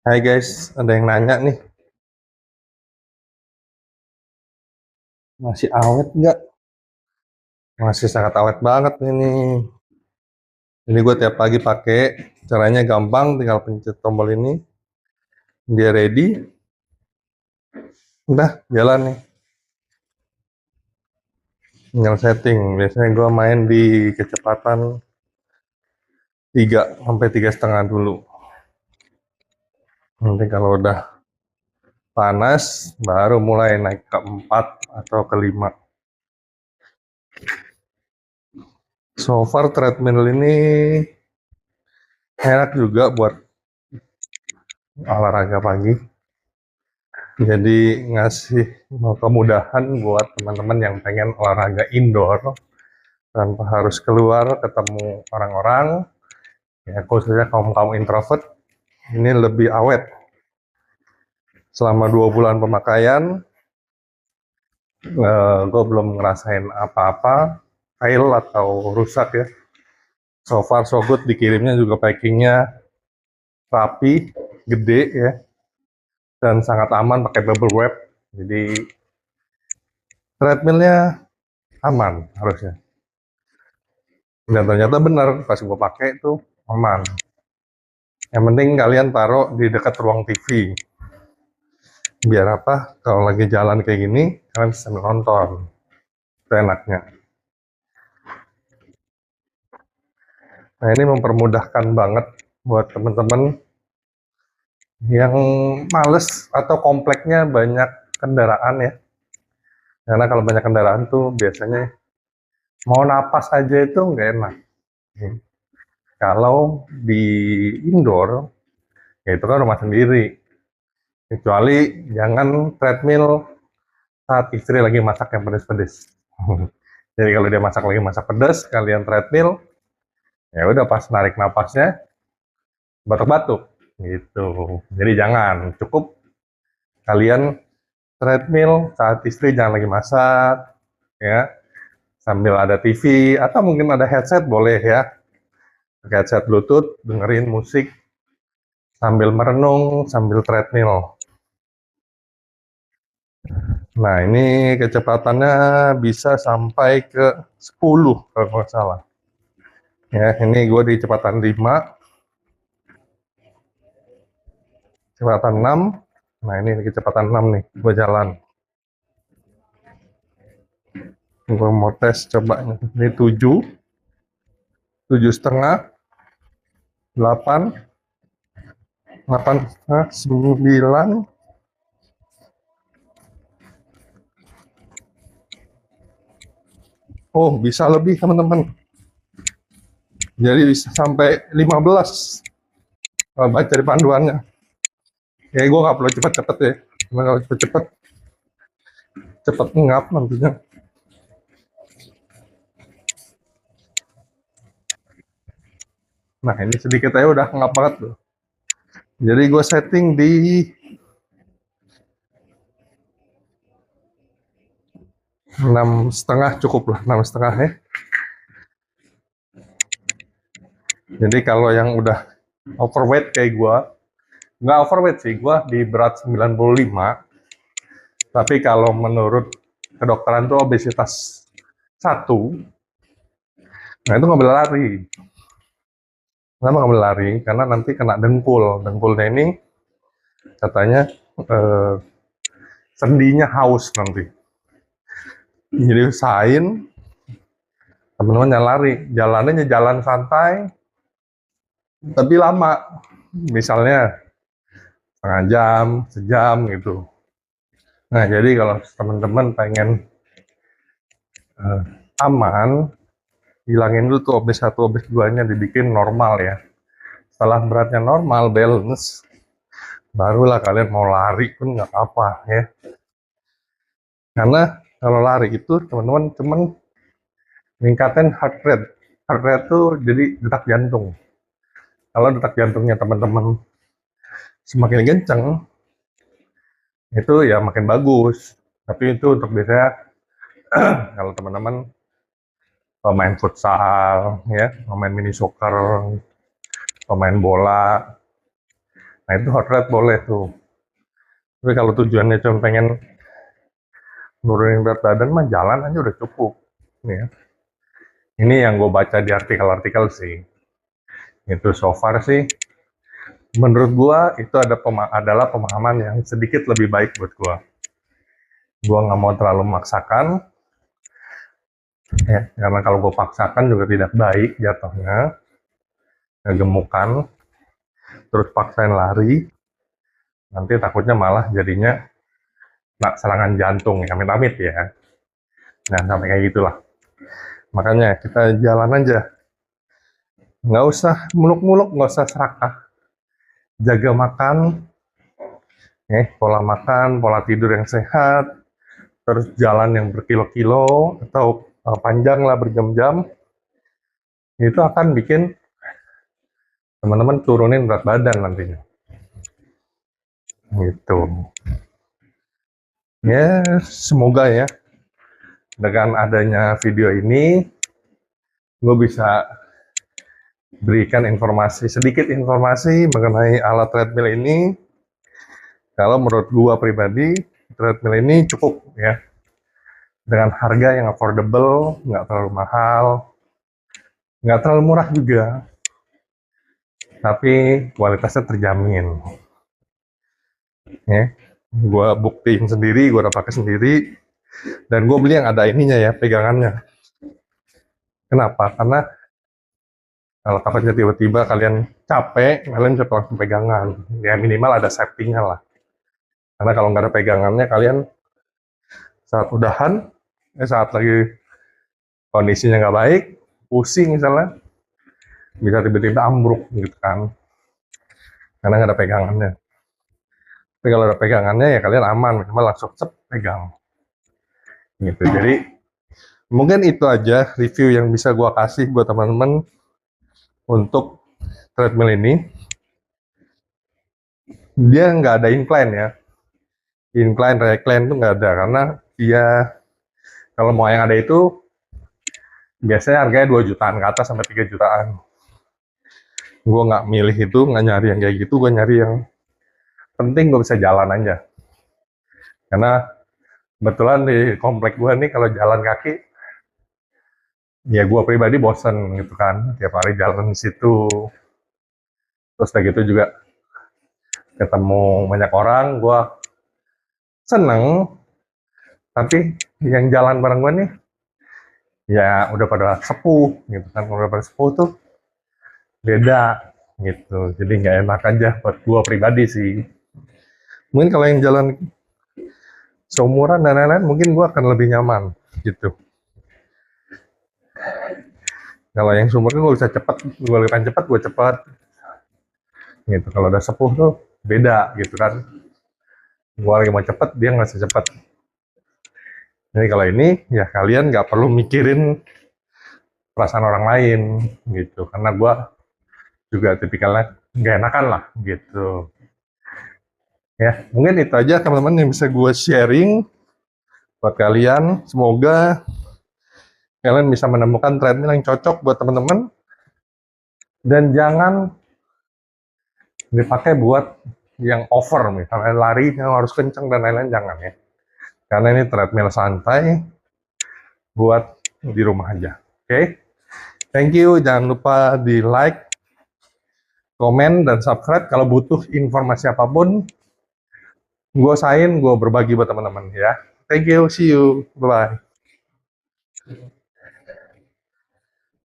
Hai guys, ada yang nanya nih, masih awet nggak? Masih sangat awet banget ini. Ini gue tiap pagi pakai, caranya gampang, tinggal pencet tombol ini, dia ready, udah jalan nih. Tinggal setting, biasanya gue main di kecepatan 3 sampai 3,5 dulu. Nanti kalau udah panas, baru mulai naik ke 4 atau ke 5. So far treadmill ini enak juga buat olahraga pagi. Jadi ngasih kemudahan buat teman-teman yang pengen olahraga indoor tanpa harus keluar ketemu orang-orang. Ya khususnya kaum introvert, ini lebih awet. Selama 2 bulan pemakaian, gue belum ngerasain apa-apa, fail atau rusak ya. So far so good, dikirimnya juga packingnya rapi, gede ya, dan sangat aman pakai bubble wrap. Jadi treadmillnya aman harusnya. Dan ternyata benar, pas gue pakai itu aman. Yang penting kalian taruh di dekat ruang TV. Biar apa? Kalau lagi jalan kayak gini, kalian bisa nonton. Itu enaknya. Nah ini mempermudahkan banget buat teman-teman yang males atau kompleknya banyak kendaraan ya. Karena kalau banyak kendaraan tuh biasanya mau napas aja itu nggak enak. Kalau di indoor, ya itu kan rumah sendiri. Kecuali jangan treadmill saat istri lagi masak yang pedes-pedes. Jadi kalau dia lagi masak pedes, kalian treadmill, ya udah pas narik napasnya batuk-batuk gitu. Jadi jangan, cukup kalian treadmill saat istri jangan lagi masak, ya sambil ada TV atau mungkin ada headset boleh ya, pakai headset Bluetooth, dengerin musik sambil merenung sambil treadmill. Nah ini kecepatannya bisa sampai ke 10 kalau nggak salah. Ya ini gue di kecepatan 5, kecepatan 6. Nah ini kecepatan 6 nih, gue jalan. Gue mau tes coba ini 7, 7,5, 8, 8,5, 9. Oh bisa lebih teman-teman. Jadi bisa sampai 15. Baca dari panduannya. Ya gue nggak perlu cepet-cepet ya. Karena kalau cepet-cepet, cepet ngap nantinya. Nah ini sedikit aja udah ngap banget tuh. Jadi gue setting di 6,5 cukup lah, 6,5 ya. Jadi kalau yang udah overweight kayak gue, nggak overweight sih, gue di berat 95, tapi kalau menurut kedokteran tuh obesitas 1, nah itu nggak boleh lari. Kenapa nggak boleh lari? Karena nanti kena dengkul. Dengkulnya ini katanya sendinya haus nanti. Jadi usahain teman-teman jangan lari, jalannya jalan santai, tapi lama. Misalnya setengah jam, sejam gitu. Nah jadi kalau teman-teman pengen aman, hilangin dulu tuh obes 1, obes 2-nya, dibikin normal ya. Setelah beratnya normal, balance, barulah kalian mau lari pun nggak apa ya. Karena kalau lari itu teman-teman cuman meningkatkan heart rate. Heart rate tuh jadi detak jantung. Kalau detak jantungnya teman-teman semakin kencang, itu ya makin bagus. Tapi itu untuk biasanya kalau teman-teman pemain futsal, ya, pemain mini soccer, pemain bola, Nah itu heart rate boleh tuh. Tapi kalau tujuannya cuma pengen nurunin berat badan mah jalan aja udah cukup. Ya. Ini yang gue baca di artikel-artikel sih. Itu so far sih, menurut gue itu adalah pemahaman yang sedikit lebih baik buat gue. Gue nggak mau terlalu memaksakan, ya, karena kalau gue paksakan juga tidak baik jatuhnya, gemukan, terus paksain lari, nanti takutnya malah jadinya serangan jantung, ya, amit-amit ya. Nah, sampai kayak gitulah. Makanya kita jalan aja. Nggak usah muluk-muluk, nggak usah serakah. Jaga makan, pola makan, pola tidur yang sehat, terus jalan yang berkilo-kilo, atau panjang lah berjam-jam, itu akan bikin teman-teman turunin berat badan nantinya. Gitu. Ya, semoga ya, dengan adanya video ini, gue bisa berikan sedikit informasi mengenai alat treadmill ini. Kalau menurut gue pribadi, treadmill ini cukup ya, dengan harga yang affordable, nggak terlalu mahal, nggak terlalu murah juga, tapi kualitasnya terjamin. Ya, gue buktiin sendiri, gue udah pakai sendiri, dan gue beli yang ada ininya ya, pegangannya. Kenapa? Karena kalau takutnya tiba-tiba kalian capek, kalian bisa langsung pegangan. Ya minimal ada safety-nya lah. Karena kalau nggak ada pegangannya, kalian saat udahan, saat lagi kondisinya nggak baik, pusing misalnya, bisa tiba-tiba ambruk gitu kan. Karena nggak ada pegangannya. Tapi kalau ada pegangannya ya kalian aman, minimal langsung pegang. Gitu. Jadi mungkin itu aja review yang bisa gua kasih buat teman-teman untuk treadmill ini. Dia nggak ada incline ya, incline, recline itu nggak ada, karena dia kalau mau yang ada itu biasanya harganya 2 jutaan ke atas sampai 3 jutaan. Gue nggak milih itu, nggak nyari yang kayak gitu, gue nyari yang penting gue bisa jalan aja. Karena kebetulan di komplek gue nih kalau jalan kaki, ya gue pribadi bosen gitu kan, tiap hari jalan di situ. Terus kayak gitu juga ketemu banyak orang, gue seneng. Tapi yang jalan bareng gue nih, ya udah pada sepuh gitu kan, udah pada sepuh tuh beda gitu, jadi nggak enak aja buat gue pribadi sih. Mungkin kalau yang jalan seumuran dan lain-lain, mungkin gue akan lebih nyaman gitu. Kalau yang seumuran gue bisa cepat, gue lebih cepat, gue cepat gitu. Kalau udah sepuh tuh beda gitu kan, gue lagi mau cepat, dia nggak secepat. Jadi kalau ini ya kalian nggak perlu mikirin perasaan orang lain gitu, karena gue juga tipikalnya nggak enakan lah gitu. Ya mungkin itu aja teman-teman yang bisa gue sharing buat kalian. Semoga kalian bisa menemukan treadmill yang cocok buat teman-teman, dan jangan dipakai buat yang over, misalnya lari yang harus kenceng dan lain-lain, jangan ya, karena ini treadmill santai buat di rumah aja. Oke, thank you, jangan lupa di like, komen, dan subscribe. Kalau butuh informasi apapun, gue berbagi buat teman-teman ya. Thank you, see you, bye bye.